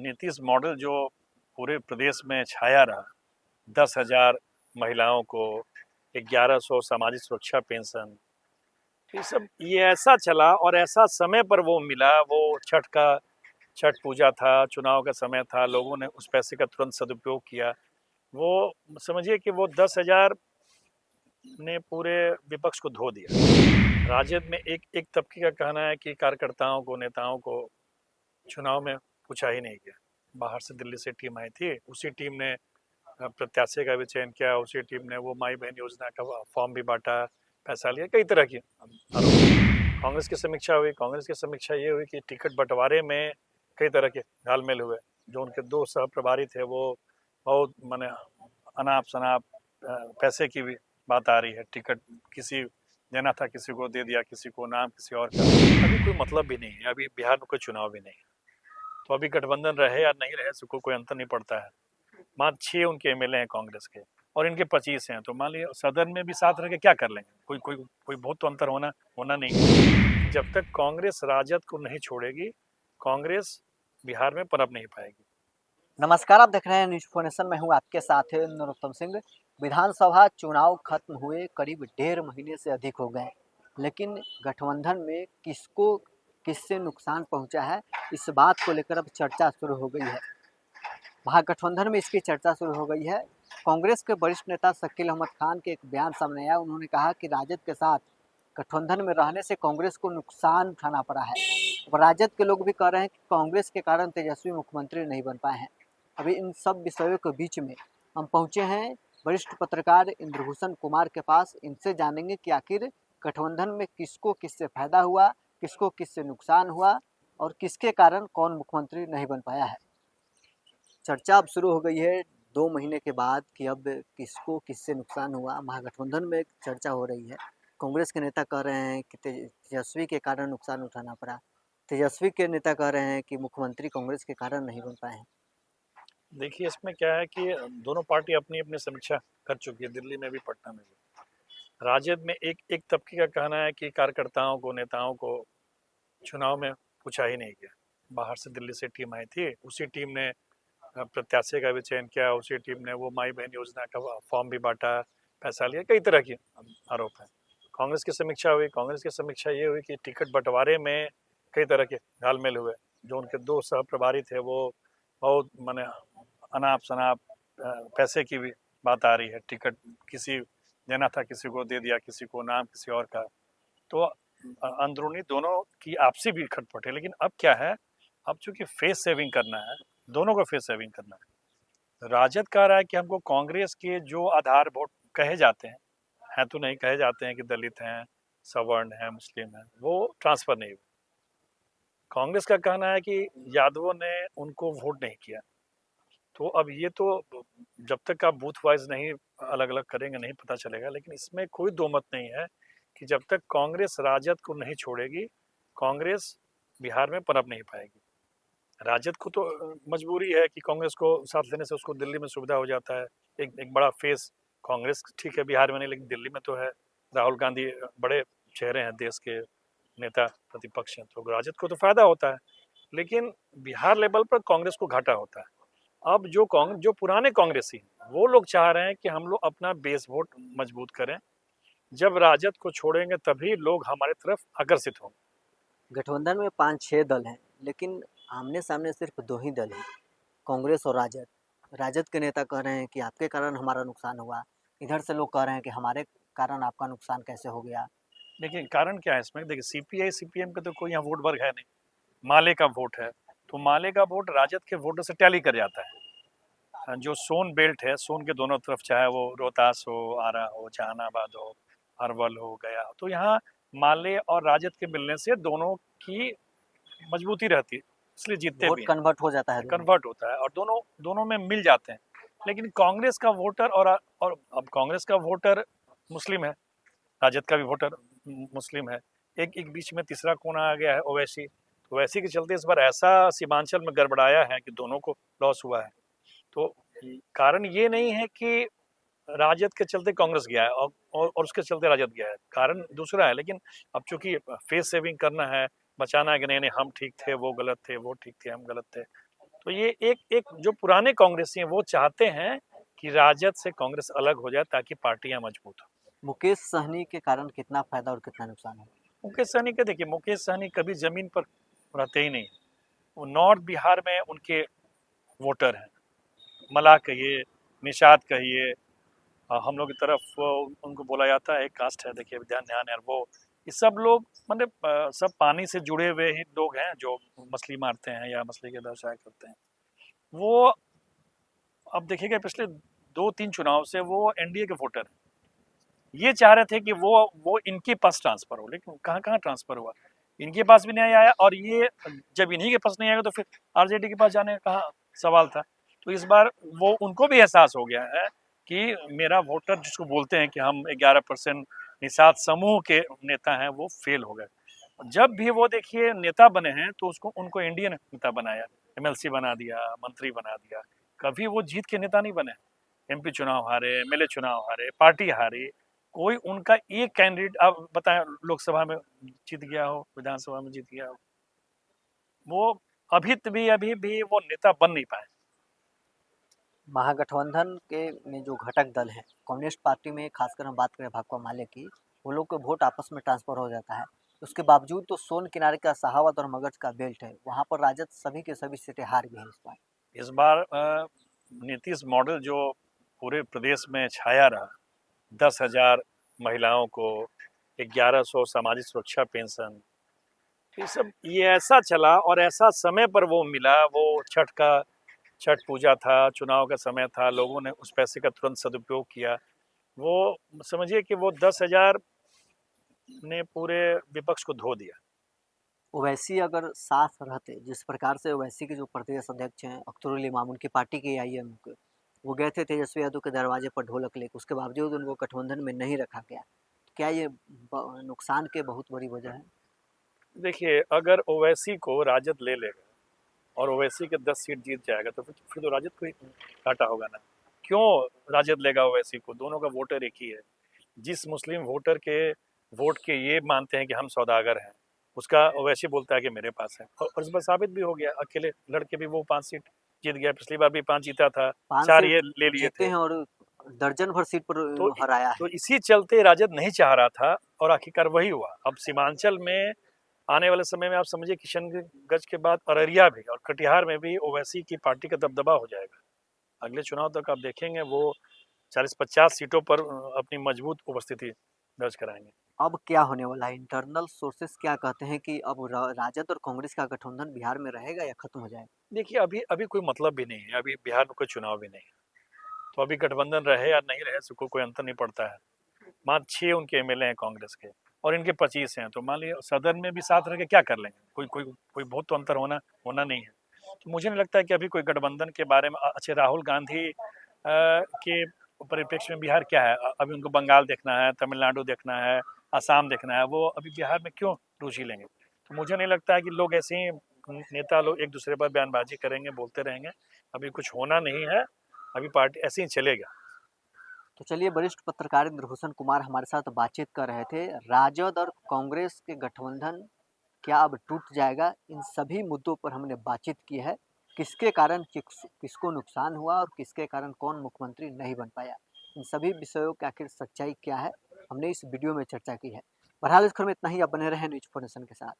Nitish model जो पूरे प्रदेश में छाया रहा, 10,000 महिलाओं को 1100 सामाजिक सुरक्षा पेंशन, ये सब ये ऐसा चला और ऐसा समय पर वो मिला। वो छठ पूजा था, चुनाव का समय था, लोगों ने उस पैसे का तुरंत सदुपयोग किया। वो समझिए कि वो 10,000 ने पूरे विपक्ष को धो दिया। राजद में एक एक तबके का कहना है कि कार्यकर्ताओं को, नेताओं को चुनाव में पूछा ही नहीं गया। बाहर से दिल्ली से टीम आई थी, उसी टीम ने प्रत्याशी का भी चयन किया, उसी टीम ने वो माई बहन योजना का फॉर्म भी बांटा, पैसा लिया, कई तरह की आरोप। कांग्रेस की समीक्षा हुई, कांग्रेस की समीक्षा ये हुई कि टिकट बंटवारे में कई तरह के घालमेल हुए। जो उनके 2 सह प्रभारी थे वो बहुत माने अनाप शनाप पैसे की भी बात आ रही है। टिकट किसी देना था, किसी को दे दिया, किसी को नाम किसी और का। अभी कोई मतलब भी नहीं है, अभी बिहार में कोई चुनाव भी नहीं है, तो अभी गठबंधन रहे या नहीं रहे इसको कोई अंतर नहीं पड़ता है। मात्र 6 उनके एमएलए हैं कांग्रेस के और इनके 25 हैं, तो मान लीजिए सदन में भी साथ रह के क्या कर लेंगे? कोई बहुत तो अंतर होना नहीं। जब तक कांग्रेस राजद को नहीं छोड़ेगी, कांग्रेस बिहार में पनप नहीं पाएगी। नमस्कार, आप देख रहे हैं न्यूज फोनेशन। मैं हूं आपके साथ नरोत्तम सिंह। विधानसभा चुनाव खत्म हुए करीब 1.5 महीने से अधिक हो गए, लेकिन गठबंधन में किसको किससे नुकसान पहुंचा है, इस बात को लेकर अब चर्चा शुरू हो गई है। महागठबंधन में इसकी चर्चा शुरू हो गई है। कांग्रेस के वरिष्ठ नेता शकील अहमद खान के एक बयान सामने आया। उन्होंने कहा कि राजद के साथ गठबंधन में रहने से कांग्रेस को नुकसान उठाना पड़ा है। राजद के लोग भी कह रहे हैं कि कांग्रेस के कारण तेजस्वी मुख्यमंत्री नहीं बन पाए हैं। अभी इन सब विषयों के बीच में हम पहुंचे हैं वरिष्ठ पत्रकार इंद्रभूषण कुमार के पास। इनसे जानेंगे कि आखिर गठबंधन में किसको किससे फायदा हुआ, किसको किससे नुकसान हुआ और किसके कारण कौन मुख्यमंत्री नहीं बन पाया है। चर्चा अब शुरू हो गई है 2 महीने के बाद कि अब किसको किससे नुकसान हुआ। महागठबंधन में एक चर्चा हो रही है। कांग्रेस के नेता कह रहे हैं कि तेजस्वी के कारण नुकसान उठाना पड़ा। तेजस्वी के नेता कह रहे हैं कि मुख्यमंत्री कांग्रेस के कारण नहीं बन पाए हैं। देखिए, इसमें क्या है कि दोनों पार्टी अपनी अपनी समीक्षा कर चुकी है, दिल्ली में भी, पटना में भी। राजद में एक एक तबके का कहना है कि कार्यकर्ताओं को, नेताओं को चुनाव में पूछा ही नहीं गया। बाहर से दिल्ली से टीम आई थी, उसी टीम ने प्रत्याशी का भी चयन किया, उसी टीम ने वो माई बहन योजना का फॉर्म भी बांटा, पैसा लिया, कई तरह की आरोप है। कांग्रेस की समीक्षा हुई, कांग्रेस की समीक्षा ये हुई कि टिकट बंटवारे में कई तरह के घालमेल हुए। जो उनके 2 सह प्रभारी थे वो बहुत माने अनाप शनाप पैसे की भी बात आ रही है। टिकट किसी देना था, किसी को दे दिया, किसी को नाम किसी और का। तो अंदरूनी दोनों की आपसी भी खटपट है। लेकिन अब क्या है, अब चूंकि फेस सेविंग करना है, दोनों को फेस सेविंग करना है। राजद कह रहा है कि हमको कांग्रेस के जो आधार वोट कहे जाते हैं तो नहीं, कहे जाते हैं कि दलित हैं, सवर्ण हैं, मुस्लिम हैं, वो ट्रांसफर नहीं हुए। कांग्रेस का कहना है कि यादवों ने उनको वोट नहीं किया। तो अब ये तो जब तक आप बूथ वाइज नहीं अलग अलग करेंगे नहीं पता चलेगा। लेकिन इसमें कोई दो मत नहीं है कि जब तक कांग्रेस राजद को नहीं छोड़ेगी, कांग्रेस बिहार में पनप नहीं पाएगी। राजद को तो मजबूरी है कि कांग्रेस को साथ लेने से उसको दिल्ली में सुविधा हो जाता है। एक बड़ा फेस कांग्रेस ठीक है बिहार में नहीं, लेकिन दिल्ली में तो है। राहुल गांधी बड़े चेहरे हैं, देश के नेता प्रतिपक्ष हैं, तो राजद को तो फायदा होता है। लेकिन बिहार लेवल पर कांग्रेस को घाटा होता है। अब जो पुराने कांग्रेसी हैं वो लोग चाह रहे हैं कि हम लोग अपना बेस वोट मजबूत करें, जब राजद को छोड़ेंगे तभी लोग हमारे तरफ आकर्षित होंगे। गठबंधन में 5-6 दल हैं, लेकिन आमने सामने सिर्फ 2 ही दल हैं, कांग्रेस और राजद। राजद के नेता कह रहे हैं कि आपके कारण हमारा नुकसान हुआ, इधर से लोग कह रहे हैं कि हमारे कारण आपका नुकसान कैसे हो गया। देखिए कारण क्या है इसमें, देखिए सीपीआई सीपीएम का तो कोई यहाँ वोट वर्ग है नहीं, माले का वोट है। तो माले का वोट राजद के वोटों से टैली कर जाता है। जो सोन बेल्ट है, सोन के दोनों तरफ, चाहे वो रोहतास हो, आरा हो, जहानाबाद हो, अरवल हो, गया हो, तो यहाँ माले और राजद के मिलने से दोनों की मजबूती रहती है, इसलिए जीतते भी हैं। कन्वर्ट हो जाता है, कन्वर्ट होता है और दोनों में मिल जाते हैं। लेकिन कांग्रेस का वोटर और अब कांग्रेस का वोटर मुस्लिम है, राजद का भी वोटर मुस्लिम है। एक बीच में तीसरा कोना आ गया है, ओवैसी। तो ओवैसी के चलते इस बार ऐसा सीमांचल में गड़बड़ाया है कि दोनों को लॉस हुआ है। तो कारण ये नहीं है कि राजद के चलते कांग्रेस गया है और उसके चलते राजद गया है, कारण दूसरा है। लेकिन अब चूंकि फेस सेविंग करना है, बचाना है कि नहीं नहीं हम ठीक थे, वो गलत थे, वो ठीक थे, हम गलत थे, तो ये एक एक जो पुराने कांग्रेसी हैं वो चाहते हैं कि राजद से कांग्रेस अलग हो जाए ताकि पार्टियां मजबूत हो। मुकेश सहनी के कारण कितना फायदा और कितना नुकसान है? मुकेश सहनी का देखिए, मुकेश सहनी कभी जमीन पर रहते ही नहीं। वो नॉर्थ बिहार में उनके वोटर हैं, मलाह कहिए, निषाद कहिए, हम लोग की तरफ उनको बोला जाता है एक कास्ट है, देखिए ध्यान ध्यान यार, वो ये सब लोग मतलब सब पानी से जुड़े हुए ही लोग हैं जो मछली मारते हैं या मछली के व्यवसाय करते हैं। वो अब देखिएगा पिछले 2-3 चुनाव से वो एनडीए के वोटर हैं। ये चाह रहे थे कि वो इनके पास ट्रांसफर हो, लेकिन कहाँ कहाँ ट्रांसफर हुआ, इनके पास भी नहीं आया, और ये जब इन्हीं के पास नहीं आएगा तो फिर आरजेडी के पास जाने का कहाँ सवाल था। तो इस बार वो उनको भी एहसास हो गया है कि मेरा वोटर जिसको बोलते हैं कि हम 11% निषाद समूह के नेता हैं, वो फेल हो गए। जब भी वो देखिए नेता बने हैं तो उसको उनको इंडियन नेता बनाया, एमएलसी बना दिया, मंत्री बना दिया। कभी वो जीत के नेता नहीं बने। एमपी चुनाव हारे, एमएलए चुनाव हारे, पार्टी हारी, कोई उनका एक कैंडिडेट आप बताएं लोकसभा में जीत गया हो, विधानसभा में जीत गया हो। वो अभी भी वो नेता बन नहीं पाए। महागठबंधन के में जो घटक दल हैं, कम्युनिस्ट पार्टी में खासकर हम बात करें भाकपा माले की, वो लोग के वोट आपस में ट्रांसफर हो जाता है। उसके बावजूद तो सोन किनारे का सहावत और मगध का बेल्ट है, वहाँ पर राजद सभी के सभी सीटें हार गई हैं इस बार। इस बार नीतीश मॉडल जो पूरे प्रदेश में छाया रहा, 10,000 महिलाओं को 1100 सामाजिक सुरक्षा पेंशन, ये सब ये ऐसा चला और ऐसा समय पर वो मिला। वो छठ पूजा था, चुनाव का समय था, लोगों ने उस पैसे का तुरंत सदुपयोग किया। वो समझिए कि वो 10,000 ने पूरे विपक्ष को धो दिया। ओवैसी अगर साथ रहते, जिस प्रकार से ओवैसी के जो प्रदेश अध्यक्ष हैं अख्तरुल इमाम, उनकी पार्टी के आईएम के, वो गए थे तेजस्वी यादव के दरवाजे पर ढोलक लेकर, उसके बावजूद उनको गठबंधन में नहीं रखा गया। क्या ये नुकसान के बहुत बड़ी वजह है? देखिए, अगर ओवैसी को राजद ले लेगा और ओवैसी के 10 सीट जीत जाएगा तो फिर तो राजद को ही घाटा होगा ना। क्यों राजद लेगा ओवैसी को? दोनों का वोटर एक ही है। जिस मुस्लिम वोटर के वोट के ये मानते हैं कि हम सौदागर हैं, उसका ओवैसी बोलता है कि मेरे पास है, और इस बार साबित भी हो गया। अकेले लड़के भी वो 5 सीट जीत गया, पिछली बार भी 5 जीता था, 5 4 सीट ये ले लिए जीते थे। हैं और दर्जन भर सीट पर तो हराया तो है। इसी चलते राजद नहीं चाह रहा था और आखिरकार वही हुआ। अब सीमांचल में आने वाले समय में आप समझिए किशनगंज के बाद अररिया भी और कटिहार में भी ओवैसी की पार्टी का दबदबा हो जाएगा। अगले चुनाव तक आप देखेंगे वो 40-50 सीटों पर अपनी मजबूत उपस्थिति दर्ज कराएंगे। अब क्या होने वाला है? इंटरनल सोर्सेस क्या कहते हैं कि अब राजद और कांग्रेस का गठबंधन बिहार में रहेगा या खत्म हो जाएगा? देखिए, अभी अभी कोई मतलब भी नहीं है, अभी बिहार में कोई चुनाव भी नहीं है, तो अभी गठबंधन रहे या नहीं रहे इसको कोई अंतर नहीं पड़ता है। मात्र 6 उनके एमएलए हैं कांग्रेस के और इनके 25 हैं, तो मान लीजिए सदन में भी साथ रह के क्या कर लेंगे? कोई कोई कोई बहुत तो अंतर होना होना नहीं है। तो मुझे नहीं लगता है कि अभी कोई गठबंधन के बारे में अच्छे राहुल गांधी के परिप्रेक्ष्य में बिहार क्या है? अभी उनको बंगाल देखना है, तमिलनाडु देखना है, असम देखना है, वो अभी बिहार में क्यों रुचि लेंगे? तो मुझे नहीं लगता है कि लोग ऐसे ही नेता लोग एक दूसरे पर बयानबाजी करेंगे, बोलते रहेंगे। अभी कुछ होना नहीं है, अभी पार्टी ऐसे ही चलेगा। तो चलिए, वरिष्ठ पत्रकार इंद्रभूषण कुमार हमारे साथ बातचीत कर रहे थे। राजद और कांग्रेस के गठबंधन क्या अब टूट जाएगा? इन सभी मुद्दों पर हमने बातचीत की है। किसके कारण किसको नुकसान हुआ और किसके कारण कौन मुख्यमंत्री नहीं बन पाया, इन सभी विषयों की आखिर सच्चाई क्या है, हमने इस वीडियो में चर्चा की है। बहरहाल इस खबर में इतना ही। आप बने रहे न्यूज 4 नेशन के साथ।